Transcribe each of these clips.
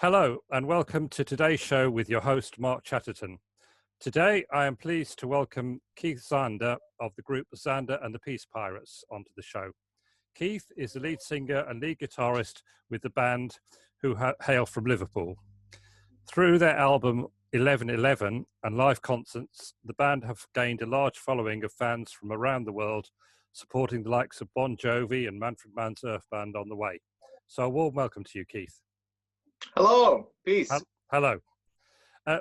Hello and welcome to today's show with your host Mark Chatterton. Today I am pleased to welcome Keith Xander of the group Xander the Peace Pirates onto the show. Keith is the lead singer and lead guitarist with the band who hail from Liverpool. Through their album 1111 and live concerts, the band have gained a large following of fans from around the world, supporting the likes of Bon Jovi and Manfred Mann's Earth Band on the way. So a warm welcome to you, Keith. Hello, peace. Hello.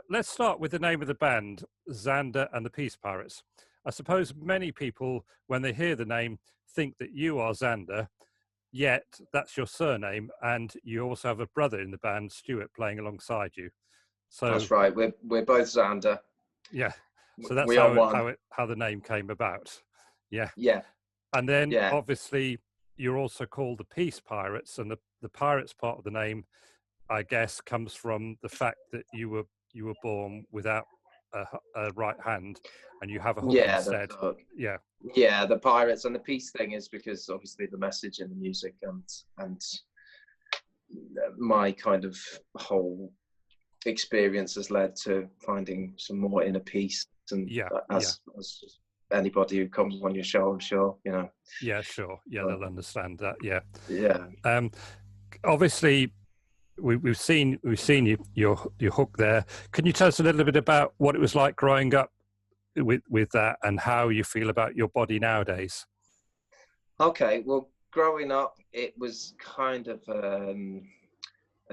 Let's start with the name of the band, Xander the Peace Pirates. I suppose many people, when they hear the name, think that you are Xander, yet that's your surname, and you also have a brother in the band, Stuart, playing alongside you. So that's right. We're both Xander. Yeah. So that's how the name came about. Yeah. Yeah. And then obviously you're also called the Peace Pirates, and the Pirates part of the name, I guess, comes from the fact that you were born without a right hand, and you have a hook instead. Yeah, the Pirates, and the peace thing is because obviously the message in the music and my kind of whole experience has led to finding some more inner peace. And as anybody who comes on your show, I'm sure, you know. Yeah, sure. Yeah, they'll understand that. Yeah. Yeah. Obviously, we've seen your hook there. Can you tell us a little bit about what it was like growing up with that, and how you feel about your body nowadays? Okay, well, growing up, it was kind of a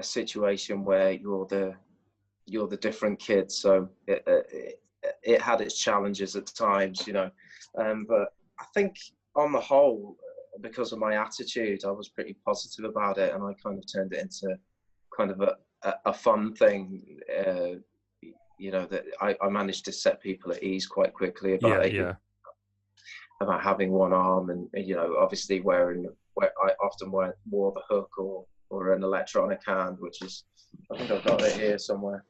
situation where you're the different kid, so it had its challenges at times, you know. But I think on the whole, because of my attitude, I was pretty positive about it, and I kind of turned it into kind of a fun thing, you know, that I managed to set people at ease quite quickly about about having one arm, and you know, obviously I often wore the hook or an electronic hand, which is, I think I've got it here somewhere.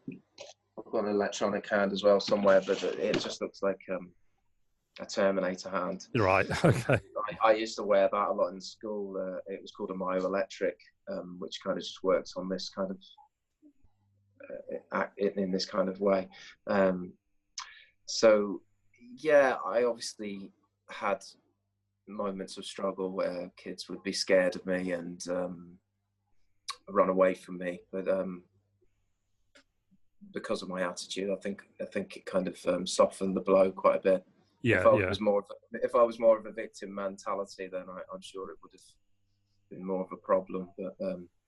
I've got an electronic hand as well somewhere, but it just looks like a Terminator hand. Right. Okay. I used to wear that a lot in school. It was called a myoelectric, which kind of just works on this kind of in this kind of way. So yeah, I obviously had moments of struggle where kids would be scared of me and run away from me, but because of my attitude, I think it kind of softened the blow quite a bit. Yeah, if I was more of a victim mentality, then I'm sure it would have been more of a problem. But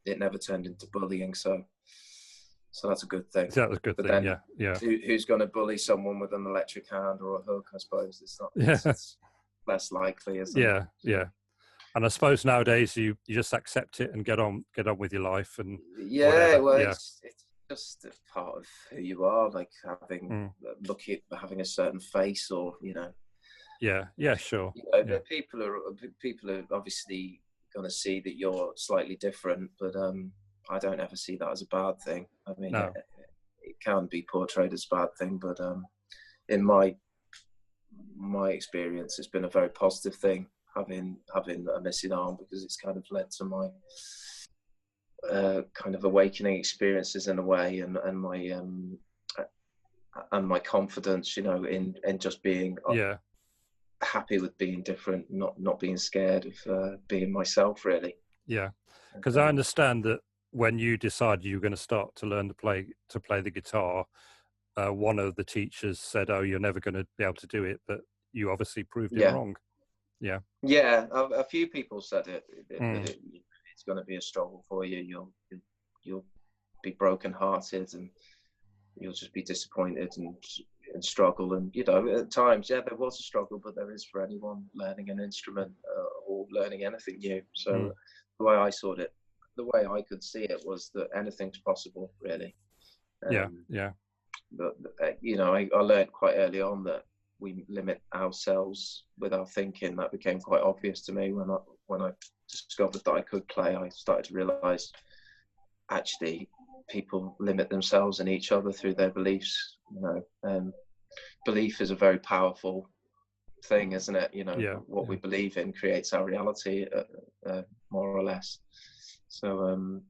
it never turned into bullying, so that's a good thing. That was a good thing. Then, yeah. Who's going to bully someone with an electric hand or a hook? I suppose it's not. It's less likely, isn't it? Yeah. And I suppose nowadays you just accept it and get on with your life and it's just a part of who you are, like having having a certain face, or you know. Yeah, sure. You know, people are obviously going to see that you're slightly different, but I don't ever see that as a bad thing. I mean, it can be portrayed as a bad thing, but in my experience, it's been a very positive thing having a missing arm, because it's kind of led to my kind of awakening experiences in a way, and my confidence, you know, in just being happy with being different, not being scared of being myself, really. Yeah, because I understand that when you decided you were going to start to learn to play the guitar, one of the teachers said, "Oh, you're never going to be able to do it," but you obviously proved it wrong. Yeah. A few people said it's going to be a struggle for you. You'll be broken-hearted, and you'll just be disappointed and struggle. And you know, at times, there was a struggle, but there is for anyone learning an instrument or learning anything new. So the way I saw it, the way I could see it, was that anything's possible, really. But you know, I learned quite early on that we limit ourselves with our thinking. That became quite obvious to me when I discovered that I could play. I started to realize actually people limit themselves and each other through their beliefs. You know, belief is a very powerful thing, isn't it? You know, what we believe in creates our reality, more or less. So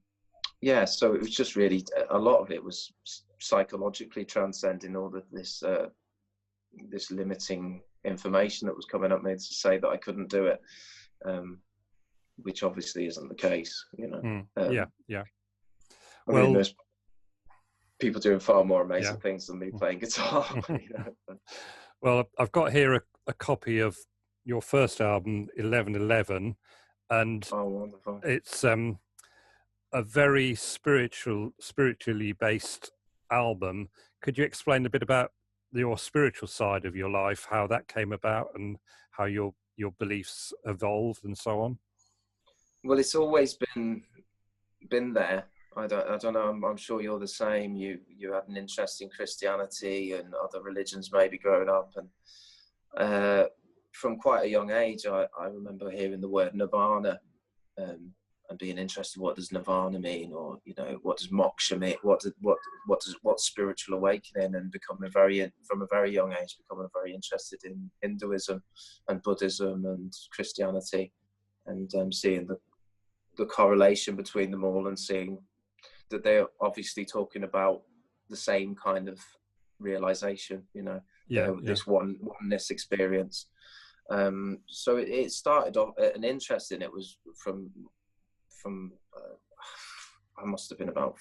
yeah, so it was just really, a lot of it was psychologically transcending all of this this limiting information that was coming at me to say that I couldn't do it, which obviously isn't the case, you know. Yeah, yeah. I Well, mean, there's people doing far more yeah. amazing things than me playing guitar. You know? Well, I've got here a copy of your first album, 1111, and Oh, wonderful. it's a very spiritually based album. Could you explain a bit about your spiritual side of your life, how that came about, and how your beliefs evolved, and so on? Well, it's always been there. I don't know. I'm sure you're the same. You had an interest in Christianity and other religions maybe growing up, and from quite a young age, I remember hearing the word nirvana, and being interested. What does nirvana mean, or you know, what does moksha mean? What's spiritual awakening? And becoming from a very young age, becoming very interested in Hinduism and Buddhism and Christianity, and seeing the correlation between them all, and seeing that they're obviously talking about the same kind of realization, you know, this oneness experience. So it started off, an interest in it was from I must have been about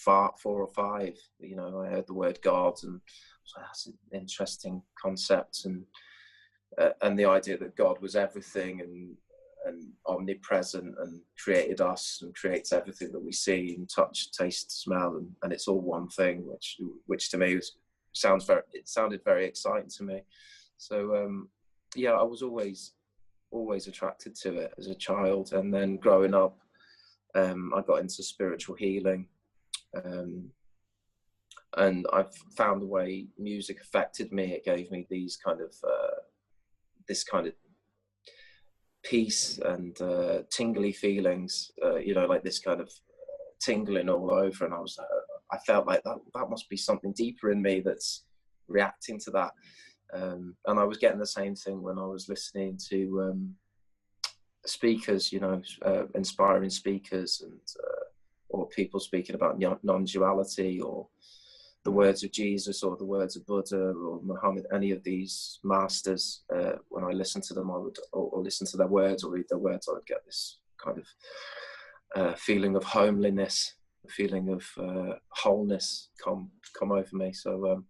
4 or 5. You know, I heard the word God, and so that's an interesting concept, and the idea that God was everything and omnipresent and created us and creates everything that we see and touch, taste, smell, and it's all one thing, which to me sounded very exciting to me. So yeah, I was always attracted to it as a child, and then growing up, I got into spiritual healing, and I've found the way music affected me. It gave me these kind of this kind of peace and tingly feelings, you know, like this kind of tingling all over, and I felt like that must be something deeper in me that's reacting to that, and I was getting the same thing when I was listening to speakers, you know, inspiring speakers, and or people speaking about non-duality, or the words of Jesus, or the words of Buddha, or Muhammad, any of these masters. When I listened to them, I would or listen to their words or read their words, I would get this kind of feeling of homeliness, a feeling of wholeness come over me. So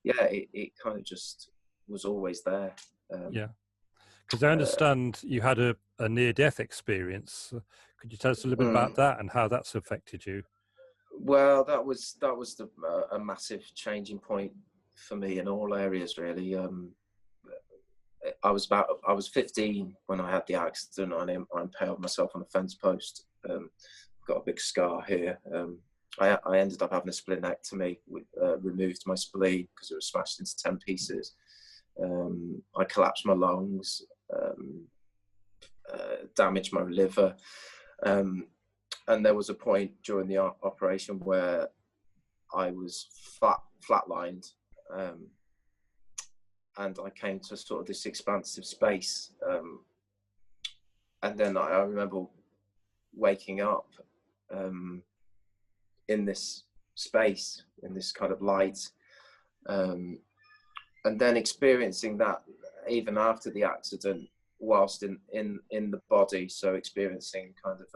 yeah, it kind of just was always there. Yeah, because I understand you had a near-death experience. Could you tell us a little bit about that and how that's affected you? Well, that was a massive changing point for me in all areas, really. I was 15 when I had the accident. I impaled myself on a fence post. Got a big scar here. I ended up having a splenectomy, removed my spleen because it was smashed into 10 pieces. I collapsed my lungs, damaged my liver. And there was a point during the operation where I was flatlined, and I came to sort of this expansive space. And then I remember waking up in this space, in this kind of light, and then experiencing that even after the accident, whilst in the body. So experiencing kind of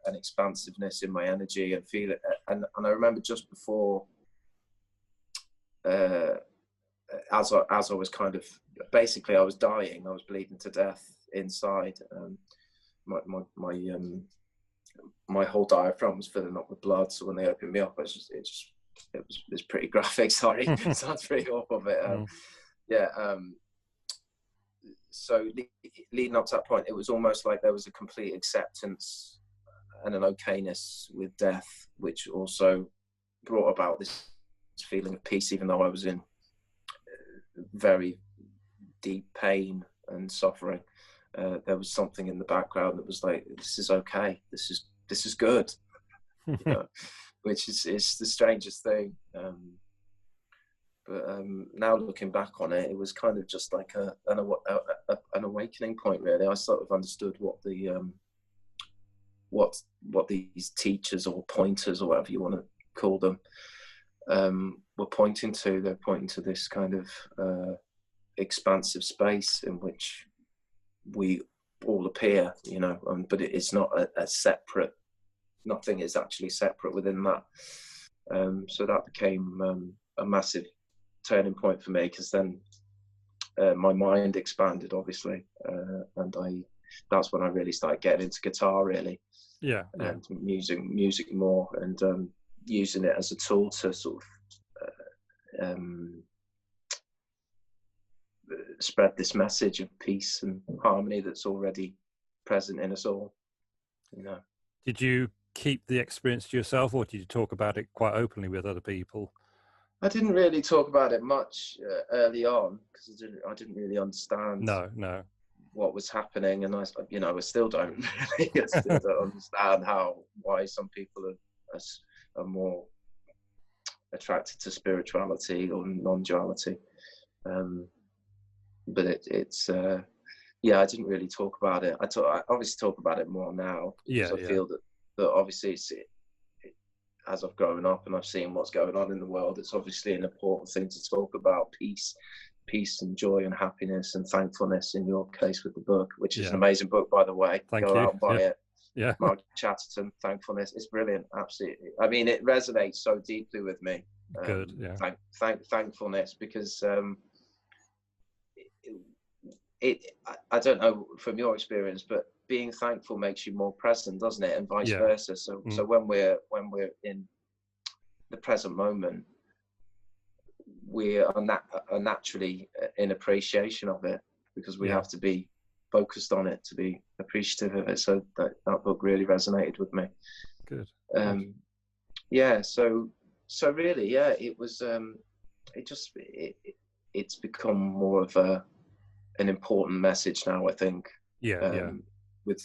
an expansiveness in my energy and feel it. And I remember just before, as I was kind of, basically I was dying, I was bleeding to death inside. My whole diaphragm was filling up with blood. So when they opened me up, it was pretty graphic. Sorry, it sounds pretty awful, but yeah. So leading up to that point, it was almost like there was a complete acceptance and an okayness with death, which also brought about this feeling of peace, even though I was in very deep pain and suffering. There was something in the background that was like, this is okay, this is good, you know, which is the strangest thing. But now looking back on it, it was kind of just like an awakening point, really. I sort of understood what the what these teachers or pointers or whatever you want to call them were pointing to. They're pointing to this kind of expansive space in which we all appear, you know, but it's not a separate, nothing is actually separate within that. So that became a massive turning point for me, because then my mind expanded, obviously, and that's when I really started getting into guitar, really. And music more, and using it as a tool to sort of spread this message of peace and harmony that's already present in us all, you know. Did you keep the experience to yourself, or did you talk about it quite openly with other people? I didn't really talk about it much early on, because I didn't really understand what was happening, and I still don't really. I still don't understand why some people are more attracted to spirituality or non-duality. But it's I didn't really talk about it. I obviously talk about it more now, because I feel that obviously as I've grown up and I've seen what's going on in the world, it's obviously an important thing to talk about: peace and joy and happiness and thankfulness, in your case with the book, which is an amazing book, by the way. Thank you. Out and buy it. Yeah. Mark Chatterton, Thankfulness. It's brilliant. Absolutely. I mean, it resonates so deeply with me. Good. Yeah. Thankfulness, because I don't know from your experience, but being thankful makes you more present, doesn't it? And vice versa. So when we're in the present moment, we are naturally in appreciation of it, because we have to be focused on it to be appreciative of it. So that book really resonated with me. Good. So really, it was it's become more of an important message now, I think.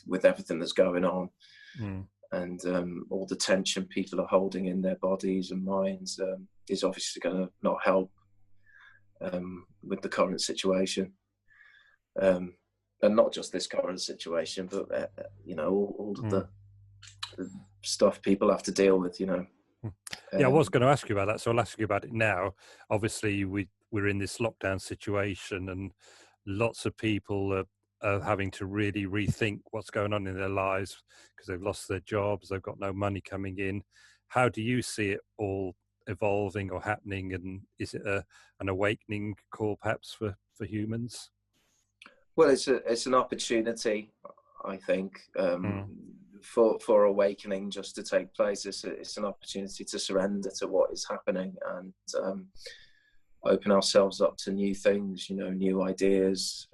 With everything that's going on, and all the tension people are holding in their bodies and minds, is obviously going to not help with the current situation, and not just this current situation, but all of the stuff people have to deal with, you know. I was going to ask you about that, so I'll ask you about it now. Obviously, we're in this lockdown situation, and lots of people are having to really rethink what's going on in their lives, because they've lost their jobs, they've got no money coming in. How do you see it all evolving or happening, and is it an awakening call perhaps for humans? Well, it's an opportunity, I think, for awakening just to take place. It's an opportunity to surrender to what is happening, and open ourselves up to new things, you know, new ideas.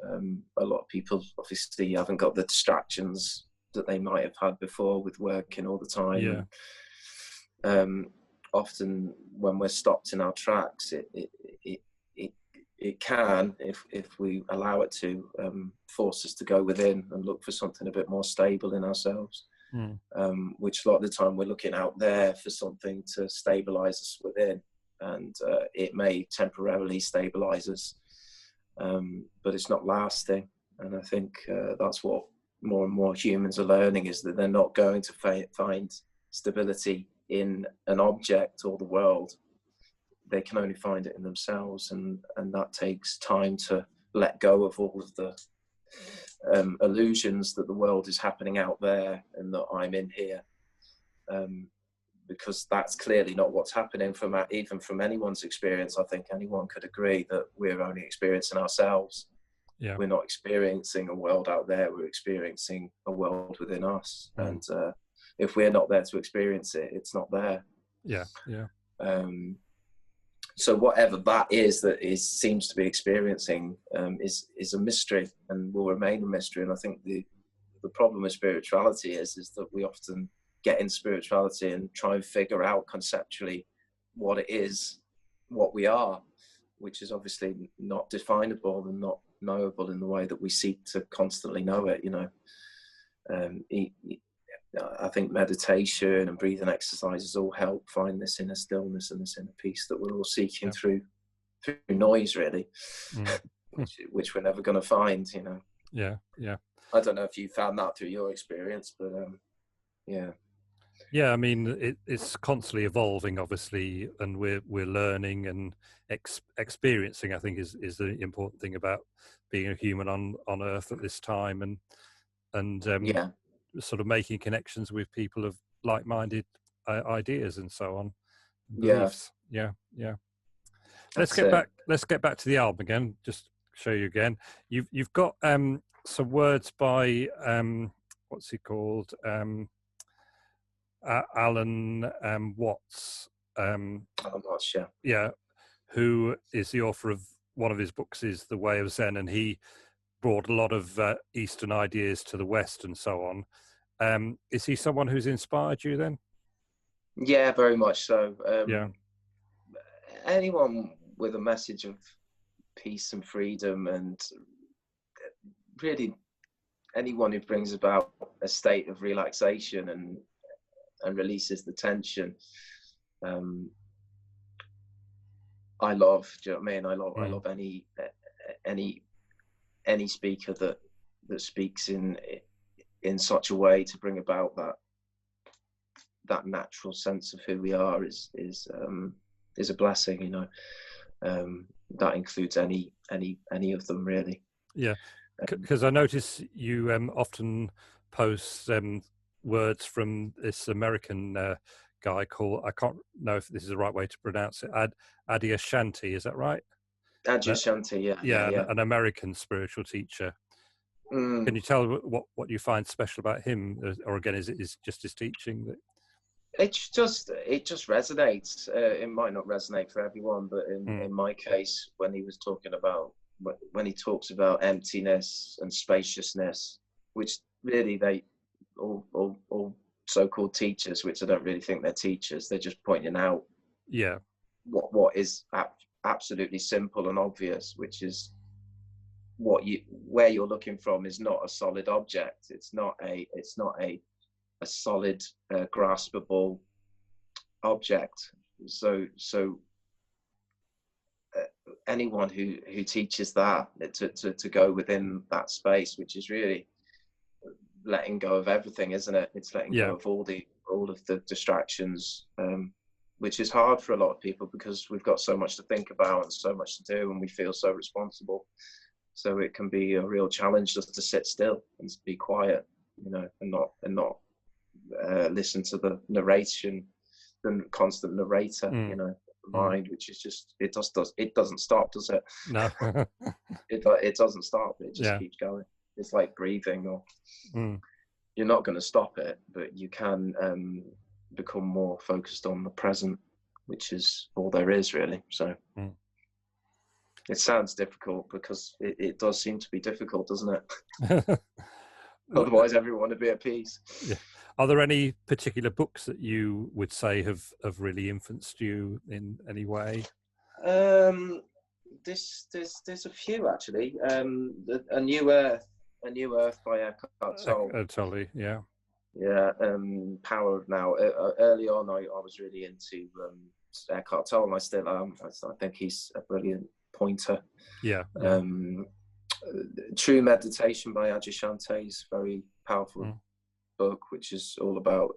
A lot of people obviously haven't got the distractions that they might have had before with working all the time. Often when we're stopped in our tracks, it can, if we allow it to, force us to go within and look for something a bit more stable in ourselves. Which a lot of the time we're looking out there for something to stabilize us within, and it may temporarily stabilize us, but it's not lasting. And I think that's what more and more humans are learning, is that they're not going to find stability in an object or the world. They can only find it in themselves, and that takes time to let go of all of the illusions that the world is happening out there and that I'm in here, because that's clearly not what's happening even from anyone's experience. I think anyone could agree that we're only experiencing ourselves. We're not experiencing a world out there, we're experiencing a world within us. And if we're not there to experience it, it's not there. So whatever that is seems to be experiencing is a mystery, and will remain a mystery. And I think the problem with spirituality is that we often get in spirituality and try and figure out conceptually what it is, what we are, which is obviously not definable and not knowable in the way that we seek to constantly know it, you know. I think meditation and breathing exercises all help find this inner stillness and this inner peace that we're all seeking through noise, really, which we're never going to find, you know. Yeah. I don't know if you found that through your experience, but Yeah, I mean, it's constantly evolving, obviously, and we're learning and experiencing. I think is the important thing about being a human on Earth at this time, and sort of making connections with people of like-minded ideas and so on, and beliefs. Yeah. Let's get back to the album again. Just show you again. You've got some words by what's he called? Alan Watts. Alan Watts, yeah, who is the author of one of his books is The Way of Zen, and he brought a lot of Eastern ideas to the West and so on. Is he someone who's inspired you then? Yeah, very much so. Yeah. Anyone with a message of peace and freedom, and really anyone who brings about a state of relaxation and releases the tension, I love. Do you know what I mean? I love any speaker that speaks in such a way to bring about that natural sense of who we are is a blessing, you know. That includes any of them, really. Yeah, because I notice you often post words from this American guy called, I can't know if this is the right way to pronounce it, Adyashanti, is that right? Adyashanti, yeah. An American spiritual teacher. Can you tell what you find special about him, or again, is it just his teaching that? It just resonates. It might not resonate for everyone, but in my case, when he talks about emptiness and spaciousness, which really they all so-called teachers, which I don't really think they're teachers, they're just pointing out what is absolutely simple and obvious, which is where you're looking from is not a solid object. It's not a solid, graspable object. So anyone who teaches that to go within that space, which is really letting go of everything, isn't it? It's letting go of all of the distractions, which is hard for a lot of people because we've got so much to think about and so much to do, and we feel so responsible. So it can be a real challenge just to sit still and be quiet, you know, and not listen to the narration, the constant narrator, you know, mind, which is just it doesn't stop, does it? No. it doesn't stop. It just keeps going. It's like breathing, or you're not going to stop it, but you can become more focused on the present, which is all there is, really. So it sounds difficult because it does seem to be difficult, doesn't it? Otherwise, everyone would be at peace. Yeah. Are there any particular books that you would say have really influenced you in any way? There's a few actually. A New Earth by Eckhart Tolle. Totally, yeah. Yeah, Power of Now. Early on, I was really into Eckhart Tolle, and I still am. I think he's a brilliant pointer. Yeah. True Meditation by Adyashanti is a very powerful book, which is all about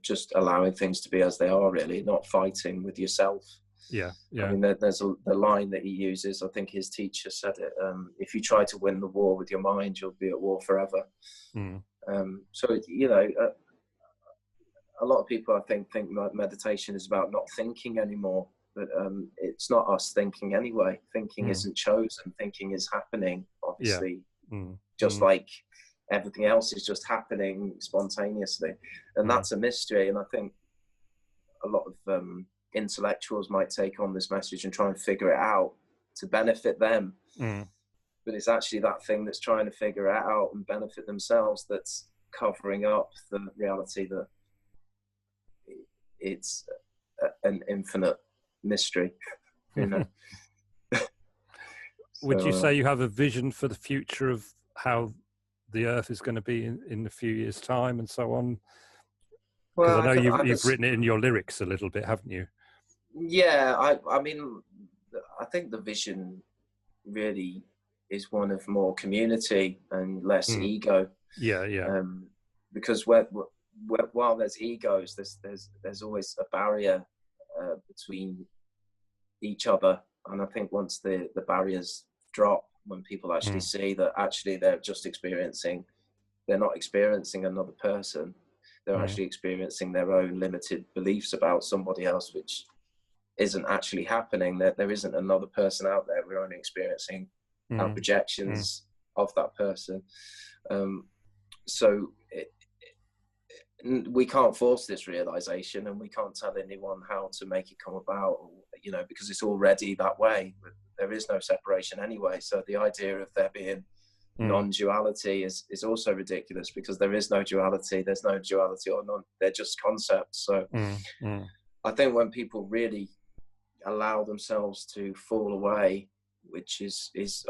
just allowing things to be as they are, really, not fighting with yourself. Yeah. I mean, there's the line that he uses. I think his teacher said it. If you try to win the war with your mind, you'll be at war forever. So you know, a lot of people I think meditation is about not thinking anymore. But it's not us thinking anyway. Thinking isn't chosen. Thinking is happening, obviously. Just like everything else is just happening spontaneously. And that's a mystery. And I think a lot of intellectuals might take on this message and try and figure it out to benefit them. But it's actually that thing that's trying to figure it out and benefit themselves that's covering up the reality that it's an infinite mystery, you know. Would you say you have a vision for the future of how the Earth is going to be in a few years' time and so on? Because I know you've written it in your lyrics a little bit, haven't you? Yeah, I mean, I think the vision really is one of more community and less ego. Yeah. because while there's egos, there's always a barrier between each other. And I think once the barriers drop, when people actually see that actually they're not experiencing another person, they're actually experiencing their own limited beliefs about somebody else, which isn't actually happening. There isn't another person out there. We're only experiencing our projections of that person. So we can't force this realization, and we can't tell anyone how to make it come about, you know, because it's already that way. There is no separation anyway. So the idea of there being non-duality is also ridiculous, because there is no duality. There's no duality or none. They're just concepts. So I think when people really allow themselves to fall away, which is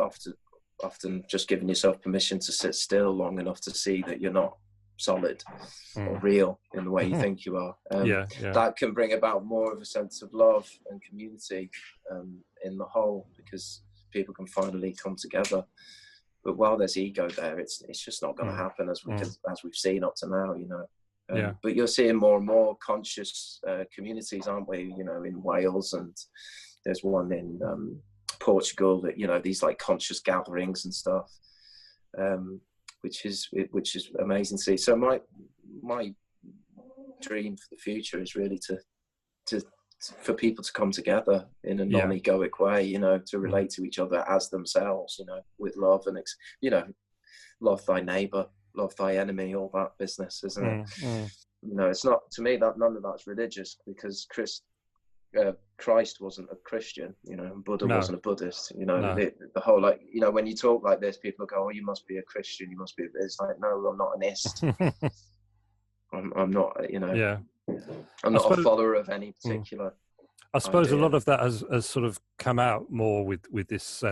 often just giving yourself permission to sit still long enough to see that you're not solid or real in the way you think you are, that can bring about more of a sense of love and community in the whole, because people can finally come together. But while there's ego there, it's just not going to happen, as we've seen up to now, you know. But you're seeing more and more conscious communities, aren't we? You know, in Wales, and there's one in Portugal, that, you know, these like conscious gatherings and stuff, which is amazing to see. So my dream for the future is really to for people to come together in a non-egoic way, you know, to relate to each other as themselves, you know, with love and you know, love thy neighbor, love thy enemy, all that business, isn't it? You know, it's not, to me, that none of that's religious, because Christ wasn't a Christian, you know, and Buddha wasn't a Buddhist, you know. The whole, like, you know, when you talk like this, people go, oh, you must be a Christian, you must be, it's like, no, I'm not an ist. I'm not, you know, I'm not a follower of any particular I suppose idea. A lot of that has sort of come out more with this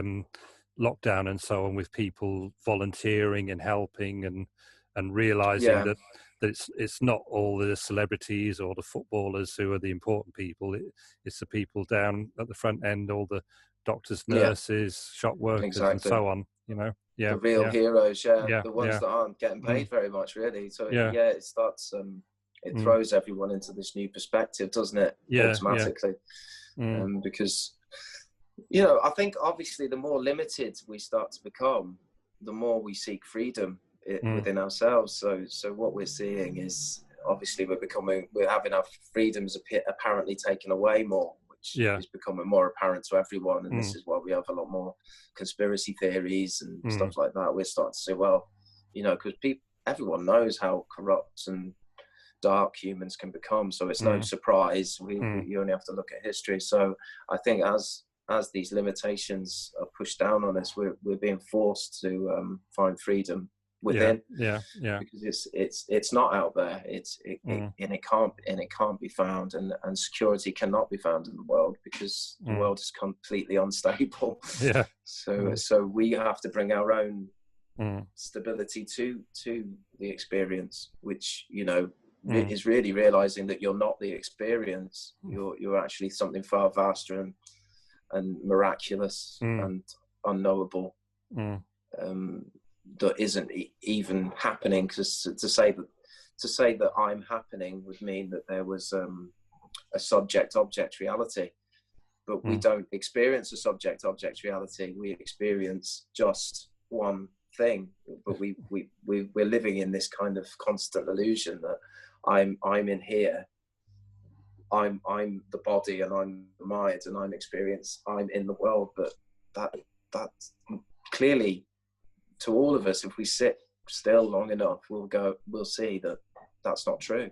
lockdown and so on, with people volunteering and helping and realizing that it's not all the celebrities or the footballers who are the important people. It's the people down at the front end, all the doctors, nurses, shop workers, and so on, you know. The real heroes, the ones that aren't getting paid very much, really. So it starts, it throws everyone into this new perspective, doesn't it? Automatically. Because, you know, I think obviously the more limited we start to become, the more we seek freedom within ourselves. So what we're seeing is, obviously we're having our freedoms apparently taken away more, which is becoming more apparent to everyone. And this is why we have a lot more conspiracy theories and stuff like that. We're starting to say, well, you know, because everyone knows how corrupt and dark humans can become. So it's no surprise. You only have to look at history. So I think as these limitations are pushed down on us, we're being forced to find freedom within, because it's not out there. And it can't be found, and security cannot be found in the world, because the world is completely unstable. So we have to bring our own stability to the experience, which, you know, is really realizing that you're not the experience. You're actually something far vaster and miraculous and unknowable. That isn't even happening, because to say that I'm happening would mean that there was a subject-object reality, but we don't experience a subject-object reality. We experience just one thing, but we're living in this kind of constant illusion that I'm in here, I'm the body, and I'm the mind, and I'm in the world. But that clearly, to all of us, if we sit still long enough, we'll see that that's not true.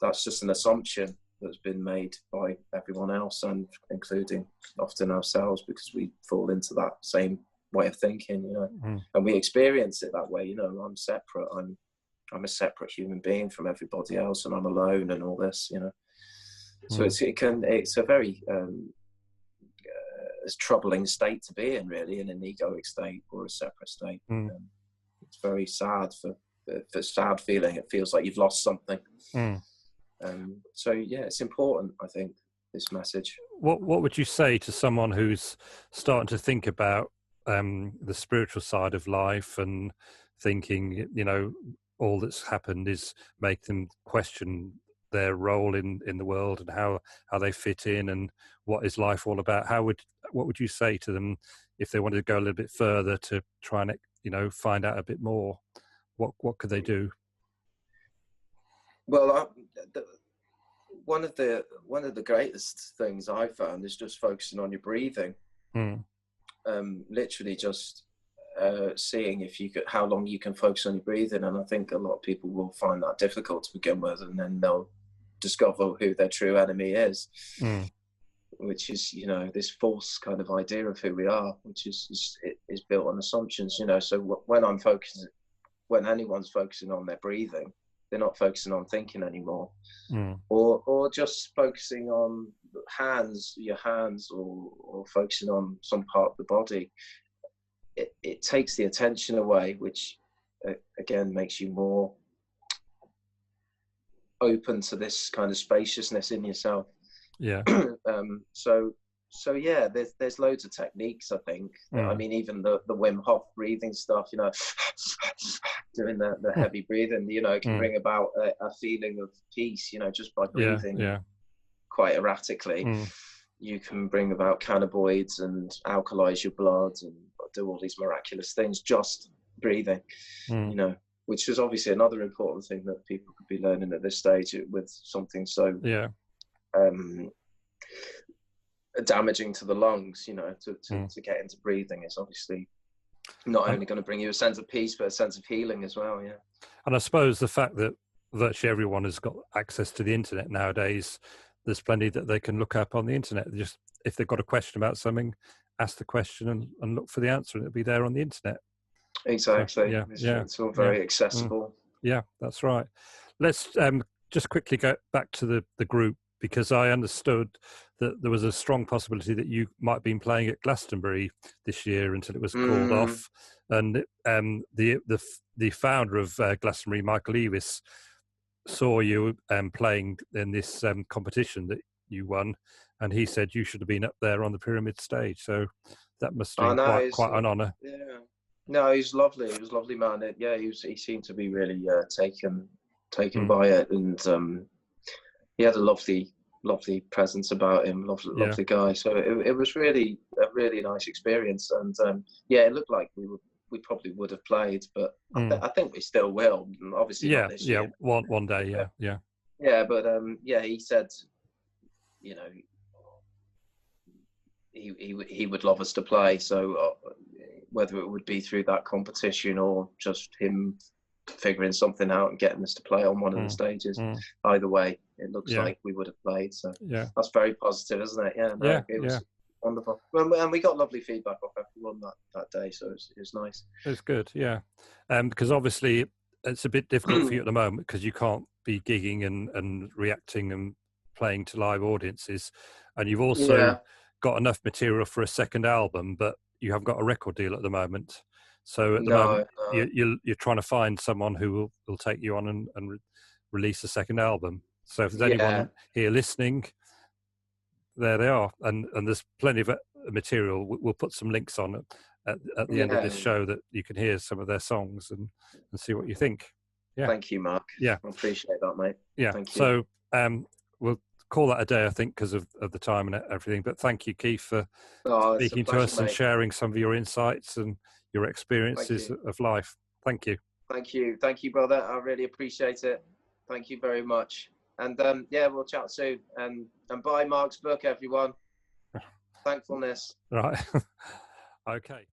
That's just an assumption that's been made by everyone else, and including often ourselves, because we fall into that same way of thinking, you know. And we experience it that way, you know. I'm separate, I'm a separate human being from everybody else, and I'm alone, and all this, you know. So it's a very troubling state to be in, really, in an egoic state or a separate state. It's very sad for sad feeling. It feels like you've lost something. So it's important, I think, this message. What would you say to someone who's starting to think about the spiritual side of life, and thinking, you know, all that's happened is make them question their role in the world and how they fit in and what is life all about. What would you say to them if they wanted to go a little bit further to try and, you know, find out a bit more? What could they do? Well, one of the greatest things I found is just focusing on your breathing. Literally just seeing how long you can focus on your breathing, and I think a lot of people will find that difficult to begin with, and then they'll discover who their true enemy is, which is, you know, this false kind of idea of who we are, which is built on assumptions, you know. So when anyone's focusing on their breathing, they're not focusing on thinking anymore, or just focusing on your hands, or focusing on some part of the body. It takes the attention away, which again makes you more open to this kind of spaciousness in yourself. Yeah. So yeah, there's loads of techniques, I think. I mean, even the Wim Hof breathing stuff, you know, doing the heavy breathing, you know, can bring about a feeling of peace, you know, just by breathing quite erratically. You can bring about cannabinoids and alkalize your blood and do all these miraculous things just breathing, you know, which is obviously another important thing that people could be learning at this stage with something so damaging to the lungs, you know, to get into breathing is obviously not only going to bring you a sense of peace, but a sense of healing as well. Yeah. And I suppose the fact that virtually everyone has got access to the internet nowadays, there's plenty that they can look up on the internet. Just if they've got a question about something, ask the question and look for the answer, and it'll be there on the internet. Exactly. So, it's all very accessible. Yeah, that's right. Let's just quickly go back to the group, because I understood that there was a strong possibility that you might have been playing at Glastonbury this year until it was called off. And the founder of Glastonbury, Michael Eavis, saw you playing in this competition that you won, and he said you should have been up there on the pyramid stage. So that must have been quite an honour. Yeah. No, he's lovely. He was a lovely man. He seemed to be really taken by it, and he had a lovely presence about him. Lovely guy. So it was really a really nice experience, and it looked like we probably would have played, but I think we still will. Obviously, not this year. One day, yeah. But he said, you know, he would love us to play. So whether it would be through that competition or just him figuring something out and getting us to play on one of the stages, either way, it looks like we would have played. So that's very positive, isn't it? It was wonderful, and we got lovely feedback off everyone that day, so it was nice. It's good, because obviously it's a bit difficult for you at the moment because you can't be gigging and reacting and playing to live audiences, and you've also got enough material for a second album, but you haven't got a record deal at the moment. So at the moment, you're trying to find someone who will take you on and release a second album. So if there's anyone here listening, there they are, and there's plenty of material. We'll put some links on at the end of this show that you can hear some of their songs and see what you think. Yeah. Thank you, Mark. Yeah, I appreciate that, mate. Yeah. Thank you. So we'll call that a day, I think, because of the time and everything. But thank you, Keith, for speaking to us and sharing some of your insights and your experiences of life. Thank you. Thank you, brother. I really appreciate it. Thank you very much. And we'll chat soon. And buy Mark's book, everyone. Thankfulness. Right. Okay.